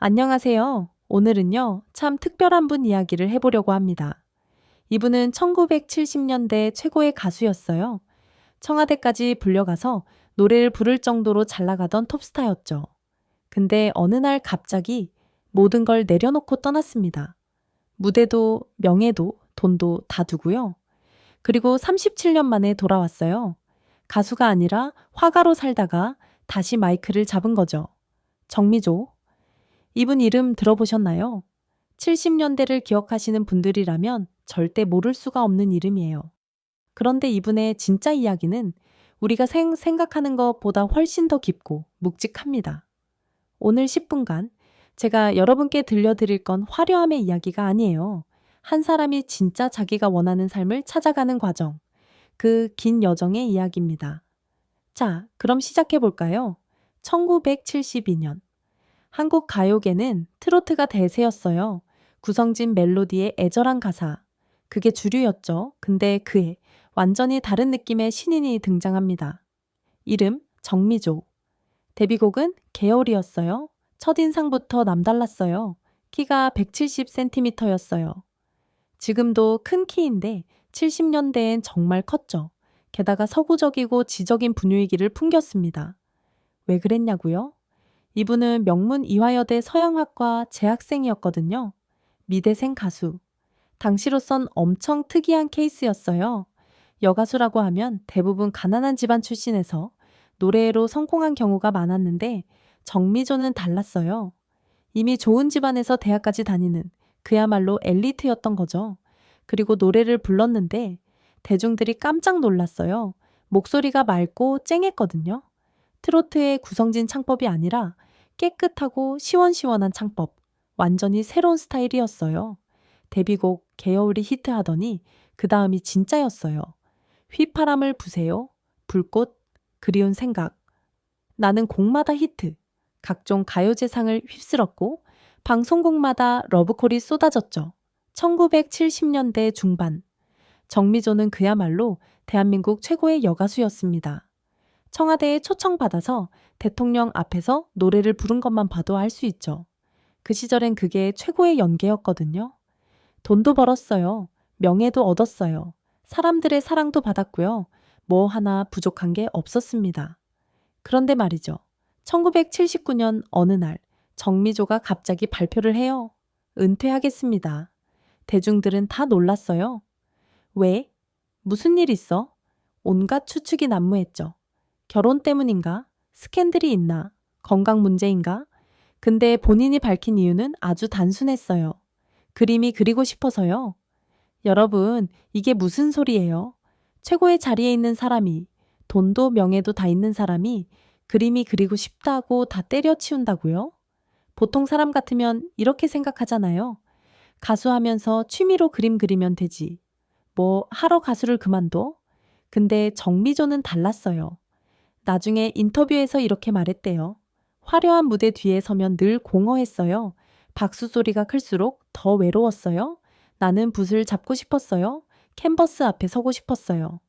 안녕하세요. 오늘은요, 참 특별한 분 이야기를 해보려고 합니다. 이분은 1970년대 최고의 가수였어요. 청와대까지 불려가서 노래를 부를 정도로 잘 나가던 톱스타였죠. 근데 어느 날 갑자기 모든 걸 내려놓고 떠났습니다. 무대도, 명예도, 돈도 다 두고요. 그리고 37년 만에 돌아왔어요. 가수가 아니라 화가로 살다가 다시 마이크를 잡은 거죠. 정미조. 이분 이름 들어보셨나요? 70년대를 기억하시는 분들이라면 절대 모를 수가 없는 이름이에요. 그런데 이분의 진짜 이야기는 우리가 생각하는 것보다 훨씬 더 깊고 묵직합니다. 오늘 10분간 제가 여러분께 들려드릴 건 화려함의 이야기가 아니에요. 한 사람이 진짜 자기가 원하는 삶을 찾아가는 과정, 그 긴 여정의 이야기입니다. 자, 그럼 시작해 볼까요? 1972년. 한국 가요계는 트로트가 대세였어요. 구성진 멜로디의 애절한 가사. 그게 주류였죠. 근데 그해 완전히 다른 느낌의 신인이 등장합니다. 이름 정미조. 데뷔곡은 계열이었어요. 첫인상부터 남달랐어요. 키가 170cm였어요. 지금도 큰 키인데 70년대엔 정말 컸죠. 게다가 서구적이고 지적인 분위기를 풍겼습니다. 왜 그랬냐고요? 이분은 명문 이화여대 서양학과 재학생이었거든요. 미대생 가수. 당시로선 엄청 특이한 케이스였어요. 여가수라고 하면 대부분 가난한 집안 출신에서 노래로 성공한 경우가 많았는데 정미조는 달랐어요. 이미 좋은 집안에서 대학까지 다니는 그야말로 엘리트였던 거죠. 그리고 노래를 불렀는데 대중들이 깜짝 놀랐어요. 목소리가 맑고 쨍했거든요. 트로트의 구성진 창법이 아니라 깨끗하고 시원시원한 창법. 완전히 새로운 스타일이었어요. 데뷔곡 개여울이 히트하더니 그 다음이 진짜였어요. 휘파람을 부세요. 불꽃, 그리운 생각. 나는 곡마다 히트. 각종 가요제상을 휩쓸었고 방송국마다 러브콜이 쏟아졌죠. 1970년대 중반. 정미조는 그야말로 대한민국 최고의 여가수였습니다. 청와대에 초청받아서 대통령 앞에서 노래를 부른 것만 봐도 알 수 있죠. 그 시절엔 그게 최고의 연계였거든요. 돈도 벌었어요. 명예도 얻었어요. 사람들의 사랑도 받았고요. 뭐 하나 부족한 게 없었습니다. 그런데 말이죠. 1979년 어느 날 정미조가 갑자기 발표를 해요. 은퇴하겠습니다. 대중들은 다 놀랐어요. 왜? 무슨 일 있어? 온갖 추측이 난무했죠. 결혼 때문인가? 스캔들이 있나? 건강 문제인가? 근데 본인이 밝힌 이유는 아주 단순했어요. 그림이 그리고 싶어서요. 여러분, 이게 무슨 소리예요? 최고의 자리에 있는 사람이, 돈도 명예도 다 있는 사람이 그림이 그리고 싶다고 다 때려치운다고요? 보통 사람 같으면 이렇게 생각하잖아요. 가수하면서 취미로 그림 그리면 되지. 뭐 하러 가수를 그만둬? 근데 정미조는 달랐어요. 나중에 인터뷰에서 이렇게 말했대요. 화려한 무대 뒤에 서면 늘 공허했어요. 박수 소리가 클수록 더 외로웠어요. 나는 붓을 잡고 싶었어요. 캔버스 앞에 서고 싶었어요.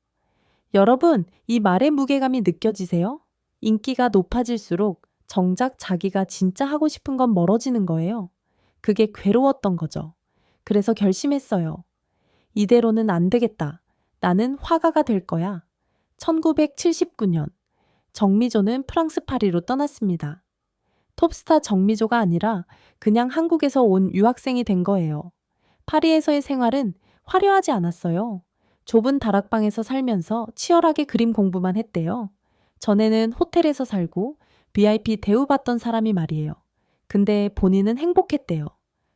여러분, 이 말의 무게감이 느껴지세요? 인기가 높아질수록 정작 자기가 진짜 하고 싶은 건 멀어지는 거예요. 그게 괴로웠던 거죠. 그래서 결심했어요. 이대로는 안 되겠다. 나는 화가가 될 거야. 1979년. 정미조는 프랑스 파리로 떠났습니다. 톱스타 정미조가 아니라 그냥 한국에서 온 유학생이 된 거예요. 파리에서의 생활은 화려하지 않았어요. 좁은 다락방에서 살면서 치열하게 그림 공부만 했대요. 전에는 호텔에서 살고 VIP 대우받던 사람이 말이에요. 근데 본인은 행복했대요.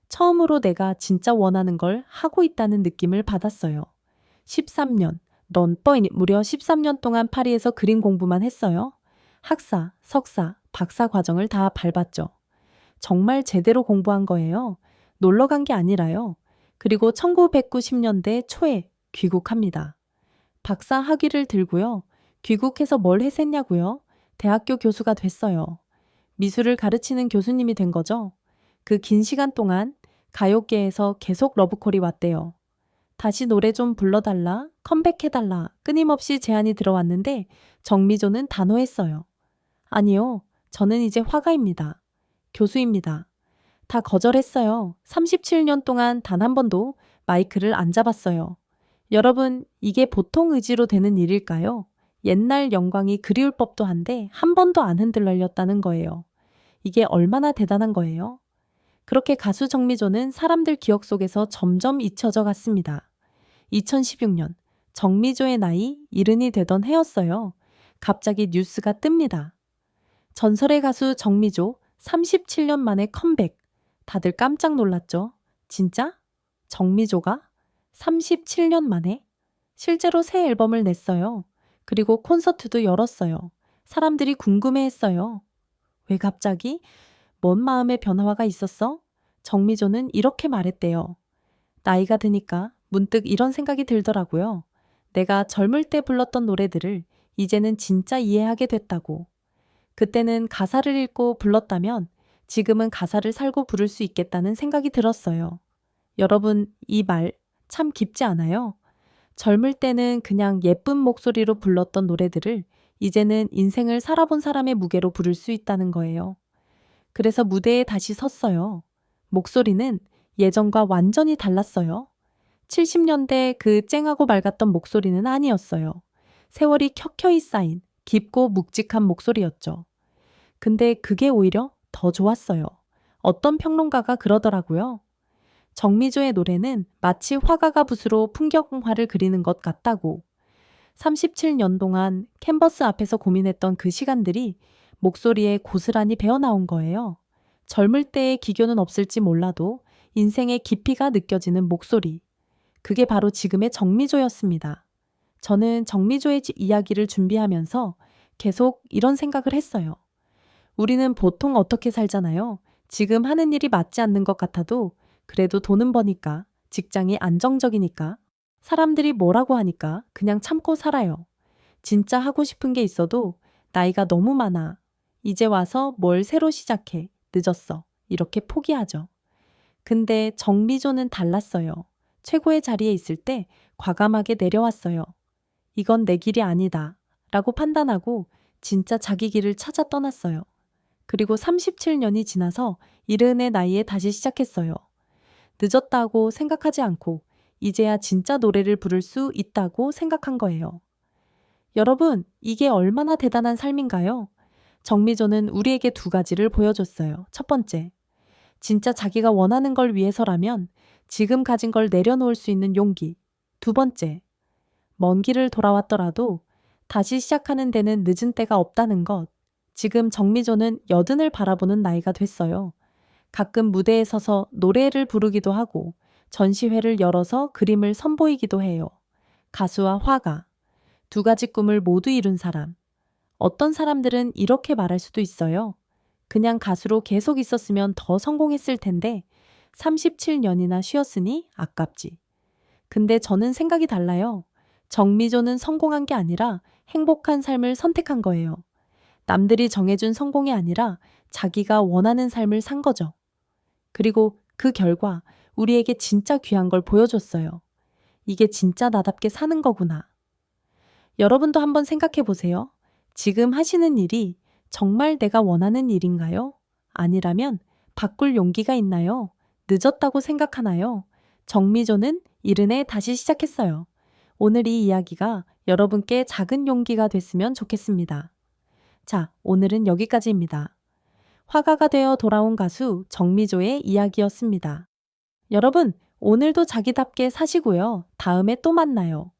처음으로 내가 진짜 원하는 걸 하고 있다는 느낌을 받았어요. 13년, 무려 13년 동안 파리에서 그림 공부만 했어요. 학사, 석사, 박사 과정을 다 밟았죠. 정말 제대로 공부한 거예요. 놀러 간 게 아니라요. 그리고 1990년대 초에 귀국합니다. 박사 학위를 들고요. 귀국해서 뭘 했었냐고요? 대학교 교수가 됐어요. 미술을 가르치는 교수님이 된 거죠. 그 긴 시간 동안 가요계에서 계속 러브콜이 왔대요. 다시 노래 좀 불러달라, 컴백해달라 끊임없이 제안이 들어왔는데 정미조는 단호했어요. 아니요, 저는 이제 화가입니다. 교수입니다. 다 거절했어요. 37년 동안 단 한 번도 마이크를 안 잡았어요. 여러분, 이게 보통 의지로 되는 일일까요? 옛날 영광이 그리울 법도 한데 한 번도 안 흔들렸다는 거예요. 이게 얼마나 대단한 거예요? 그렇게 가수 정미조는 사람들 기억 속에서 점점 잊혀져 갔습니다. 2016년 정미조의 나이 70이 되던 해였어요. 갑자기 뉴스가 뜹니다. 전설의 가수 정미조 37년 만에 컴백. 다들 깜짝 놀랐죠? 진짜? 정미조가 37년 만에? 실제로 새 앨범을 냈어요. 그리고 콘서트도 열었어요. 사람들이 궁금해했어요. 왜 갑자기? 뭔 마음의 변화가 있었어? 정미조는 이렇게 말했대요. 나이가 드니까 문득 이런 생각이 들더라고요. 내가 젊을 때 불렀던 노래들을 이제는 진짜 이해하게 됐다고. 그때는 가사를 읽고 불렀다면 지금은 가사를 살고 부를 수 있겠다는 생각이 들었어요. 여러분, 이 말 참 깊지 않아요? 젊을 때는 그냥 예쁜 목소리로 불렀던 노래들을 이제는 인생을 살아본 사람의 무게로 부를 수 있다는 거예요. 그래서 무대에 다시 섰어요. 목소리는 예전과 완전히 달랐어요. 70년대 그 쨍하고 맑았던 목소리는 아니었어요. 세월이 켜켜이 쌓인 깊고 묵직한 목소리였죠. 근데 그게 오히려 더 좋았어요. 어떤 평론가가 그러더라고요. 정미조의 노래는 마치 화가가 붓으로 풍경화를 그리는 것 같다고. 37년 동안 캔버스 앞에서 고민했던 그 시간들이 목소리에 고스란히 배어나온 거예요. 젊을 때의 기교는 없을지 몰라도 인생의 깊이가 느껴지는 목소리. 그게 바로 지금의 정미조였습니다. 저는 정미조의 이야기를 준비하면서 계속 이런 생각을 했어요. 우리는 보통 어떻게 살잖아요. 지금 하는 일이 맞지 않는 것 같아도 그래도 돈은 버니까, 직장이 안정적이니까, 사람들이 뭐라고 하니까 그냥 참고 살아요. 진짜 하고 싶은 게 있어도 나이가 너무 많아. 이제 와서 뭘 새로 시작해. 늦었어. 이렇게 포기하죠. 근데 정미조는 달랐어요. 최고의 자리에 있을 때 과감하게 내려왔어요. 이건 내 길이 아니다. 라고 판단하고 진짜 자기 길을 찾아 떠났어요. 그리고 37년이 지나서 이른의 나이에 다시 시작했어요. 늦었다고 생각하지 않고 이제야 진짜 노래를 부를 수 있다고 생각한 거예요. 여러분, 이게 얼마나 대단한 삶인가요? 정미조는 우리에게 두 가지를 보여줬어요. 첫 번째, 진짜 자기가 원하는 걸 위해서라면 지금 가진 걸 내려놓을 수 있는 용기. 두 번째, 먼 길을 돌아왔더라도 다시 시작하는 데는 늦은 때가 없다는 것. 지금 정미조는 80을 바라보는 나이가 됐어요. 가끔 무대에 서서 노래를 부르기도 하고 전시회를 열어서 그림을 선보이기도 해요. 가수와 화가, 두 가지 꿈을 모두 이룬 사람. 어떤 사람들은 이렇게 말할 수도 있어요. 그냥 가수로 계속 있었으면 더 성공했을 텐데 37년이나 쉬었으니 아깝지. 근데 저는 생각이 달라요. 정미조는 성공한 게 아니라 행복한 삶을 선택한 거예요. 남들이 정해준 성공이 아니라 자기가 원하는 삶을 산 거죠. 그리고 그 결과 우리에게 진짜 귀한 걸 보여줬어요. 이게 진짜 나답게 사는 거구나. 여러분도 한번 생각해 보세요. 지금 하시는 일이 정말 내가 원하는 일인가요? 아니라면 바꿀 용기가 있나요? 늦었다고 생각하나요? 정미조는 이른에 다시 시작했어요. 오늘 이 이야기가 여러분께 작은 용기가 됐으면 좋겠습니다. 자, 오늘은 여기까지입니다. 화가가 되어 돌아온 가수 정미조의 이야기였습니다. 여러분, 오늘도 자기답게 사시고요. 다음에 또 만나요.